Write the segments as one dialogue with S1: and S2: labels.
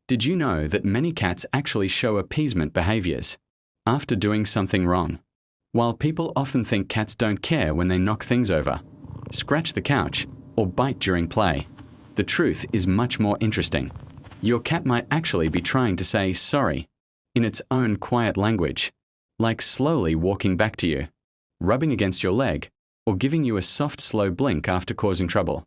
S1: Did you know that many cats actually show appeasement behaviors after doing something wrong? While people often think cats don't care when they knock things over, scratch the couch, or bite during play, the truth is much more interesting. Your cat might actually be trying to say sorry in its own quiet language, like slowly walking back to you, rubbing against your leg, or giving you a soft, slow blink after causing trouble.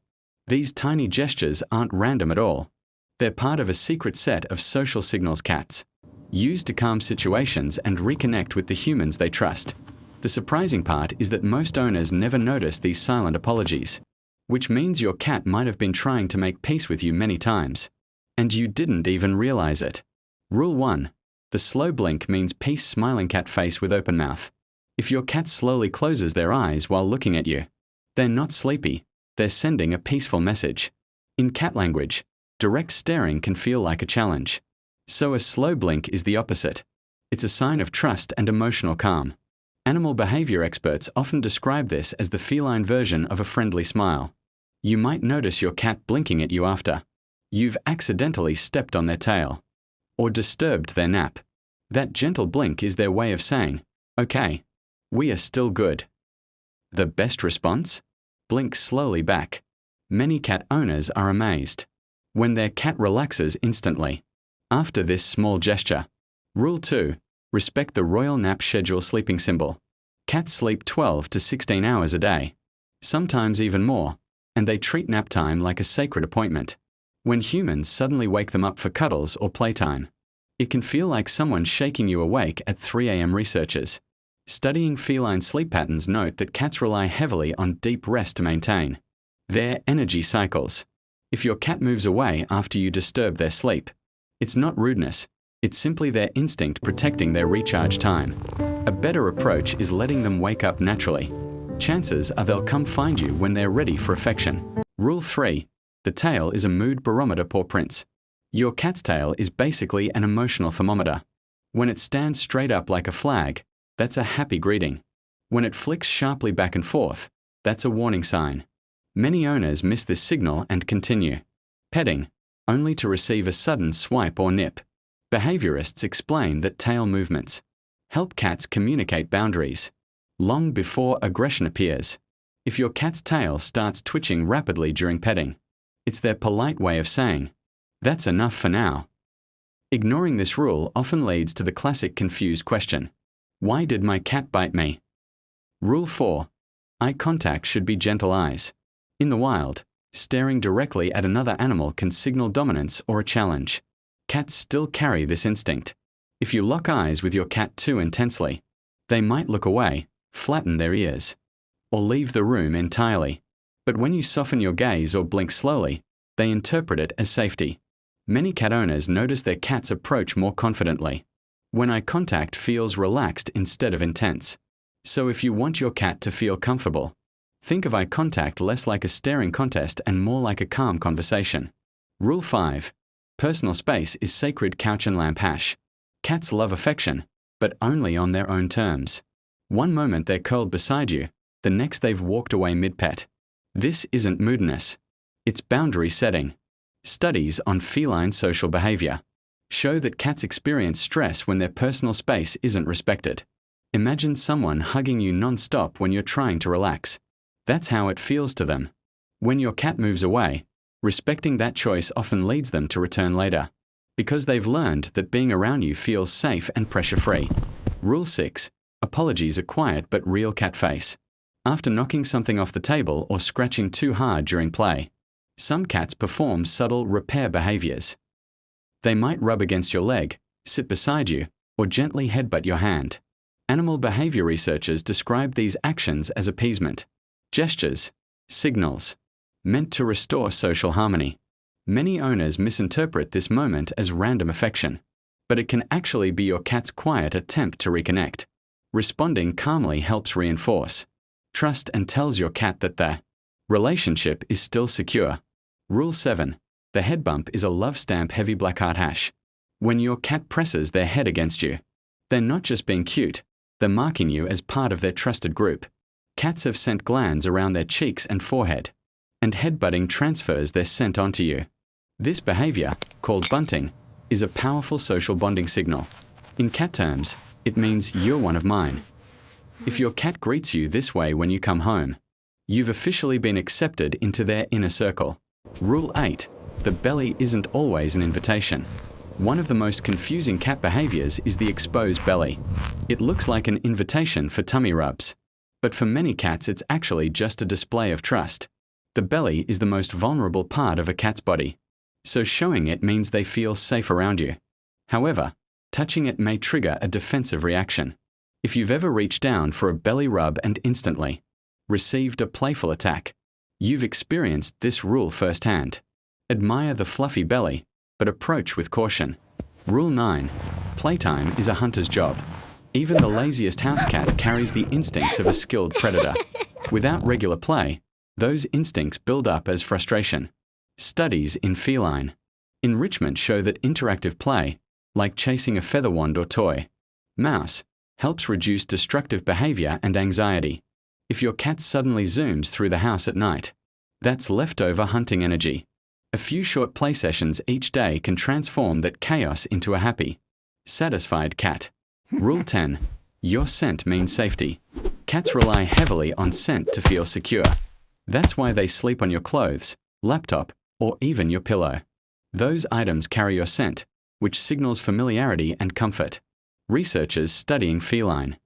S1: These tiny gestures aren't random at all. They're part of a secret set of social signals cats use to calm situations and reconnect with the humans they trust. The surprising part is that most owners never notice these silent apologies, which means your cat might have been trying to make peace with you many times, and you didn't even realize it. Rule 1. The slow blink means peace. Smiling cat face with open mouth. If your cat slowly closes their eyes while looking at you, they're not sleepy, they're sending a peaceful message. In cat language, direct staring can feel like a challenge. So a slow blink is the opposite. It's a sign of trust and emotional calm. Animal behavior experts often describe this as the feline version of a friendly smile. You might notice your cat blinking at you after you've accidentally stepped on their tail or disturbed their nap. That gentle blink is their way of saying, "Okay, we are still good." The best response? Blink slowly back. Many cat owners are amazed when their cat relaxes instantly after this small gesture. Rule 2. Respect the royal nap schedule. Sleeping symbol. Cats sleep 12 to 16 hours a day, sometimes even more, and they treat nap time like a sacred appointment. When humans suddenly wake them up for cuddles or playtime, it can feel like someone shaking you awake at 3 a.m. Researchers studying feline sleep patterns note that cats rely heavily on deep rest to maintain their energy cycles. If your cat moves away after you disturb their sleep, it's not rudeness, it's simply their instinct protecting their recharge time. A better approach is letting them wake up naturally. Chances are they'll come find you when they're ready for affection. Rule 3. The tail is a mood barometer. Paw prints. Your cat's tail is basically an emotional thermometer. When it stands straight up like a flag, that's a happy greeting. When it flicks sharply back and forth, that's a warning sign. Many owners miss this signal and continue petting, only to receive a sudden swipe or nip. Behaviorists explain that tail movements help cats communicate boundaries long before aggression appears. If your cat's tail starts twitching rapidly during petting, it's their polite way of saying, "That's enough for now." Ignoring this rule often leads to the classic confused question, "Why did my cat bite me?" Rule 4. Eye contact should be gentle eyes. In the wild, staring directly at another animal can signal dominance or a challenge. Cats still carry this instinct. If you lock eyes with your cat too intensely, they might look away, flatten their ears, or leave the room entirely. But when you soften your gaze or blink slowly, they interpret it as safety. Many cat owners notice their cats approach more confidently when eye contact feels relaxed instead of intense. So if you want your cat to feel comfortable, think of eye contact less like a staring contest and more like a calm conversation. Rule 5. Personal space is sacred. Couch and lamp hash. Cats love affection, but only on their own terms. One moment they're curled beside you, the next they've walked away mid-pet. This isn't moodiness. It's boundary setting. Studies on feline social behavior show that cats experience stress when their personal space isn't respected. Imagine someone hugging you non-stop when you're trying to relax. That's how it feels to them. When your cat moves away, respecting that choice often leads them to return later, because they've learned that being around you feels safe and pressure-free. Rule 6. Apologies. A quiet but real cat face. After knocking something off the table or scratching too hard during play, some cats perform subtle repair behaviors. They might rub against your leg, sit beside you, or gently headbutt your hand. Animal behavior researchers describe these actions as appeasement gestures, signals, meant to restore social harmony. Many owners misinterpret this moment as random affection, but it can actually be your cat's quiet attempt to reconnect. Responding calmly helps reinforce trust and tells your cat that the relationship is still secure. Rule 7. The head bump is a love stamp. Heavy black heart hash. When your cat presses their head against you, they're not just being cute, they're marking you as part of their trusted group. Cats have scent glands around their cheeks and forehead, and headbutting transfers their scent onto you. This behavior, called bunting, is a powerful social bonding signal. In cat terms, it means you're one of mine. If your cat greets you this way when you come home, you've officially been accepted into their inner circle. Rule 8. The belly isn't always an invitation. One of the most confusing cat behaviors is the exposed belly. It looks like an invitation for tummy rubs. But for many cats, it's actually just a display of trust. The belly is the most vulnerable part of a cat's body, so showing it means they feel safe around you. However, touching it may trigger a defensive reaction. If you've ever reached down for a belly rub and instantly received a playful attack, you've experienced this rule firsthand. Admire the fluffy belly, but approach with caution. Rule 9. Playtime is a hunter's job. Even the laziest house cat carries the instincts of a skilled predator. Without regular play, those instincts build up as frustration. Studies in feline enrichment show that interactive play, like chasing a feather wand or toy mouse, helps reduce destructive behavior and anxiety. If your cat suddenly zooms through the house at night, that's leftover hunting energy. A few short play sessions each day can transform that chaos into a happy, satisfied cat. Rule 10. Your scent means safety. Cats rely heavily on scent to feel secure. That's why they sleep on your clothes, laptop, or even your pillow. Those items carry your scent, which signals familiarity and comfort. Researchers studying feline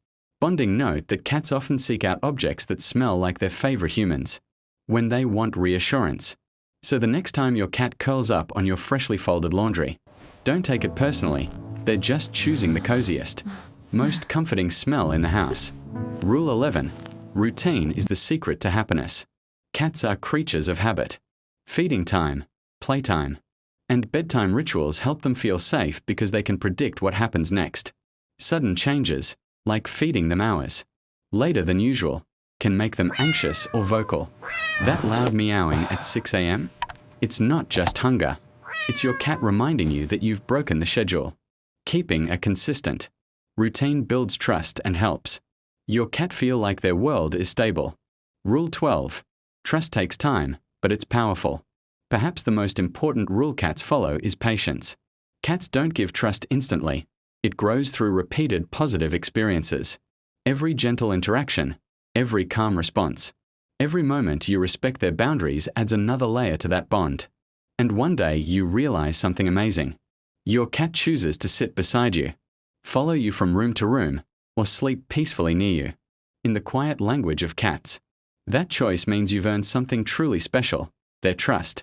S1: bonding note that cats often seek out objects that smell like their favorite humans when they want reassurance. So the next time your cat curls up on your freshly folded laundry, don't take it personally. They're just choosing the coziest, most comforting smell in the house. Rule 11. Routine is the secret to happiness. Cats are creatures of habit. Feeding time, playtime, and bedtime rituals help them feel safe because they can predict what happens next. Sudden changes, like feeding them hours later than usual, can make them anxious or vocal. That loud meowing at 6 a.m.? It's not just hunger. It's your cat reminding you that you've broken the schedule. Keeping a consistent routine builds trust and helps your cat feel like their world is stable. Rule 12. Trust takes time, but it's powerful. Perhaps the most important rule cats follow is patience. Cats don't give trust instantly. It grows through repeated positive experiences. Every gentle interaction, every calm response, every moment you respect their boundaries adds another layer to that bond. And one day you realize something amazing. Your cat chooses to sit beside you, follow you from room to room, or sleep peacefully near you. In the quiet language of cats, that choice means you've earned something truly special, their trust.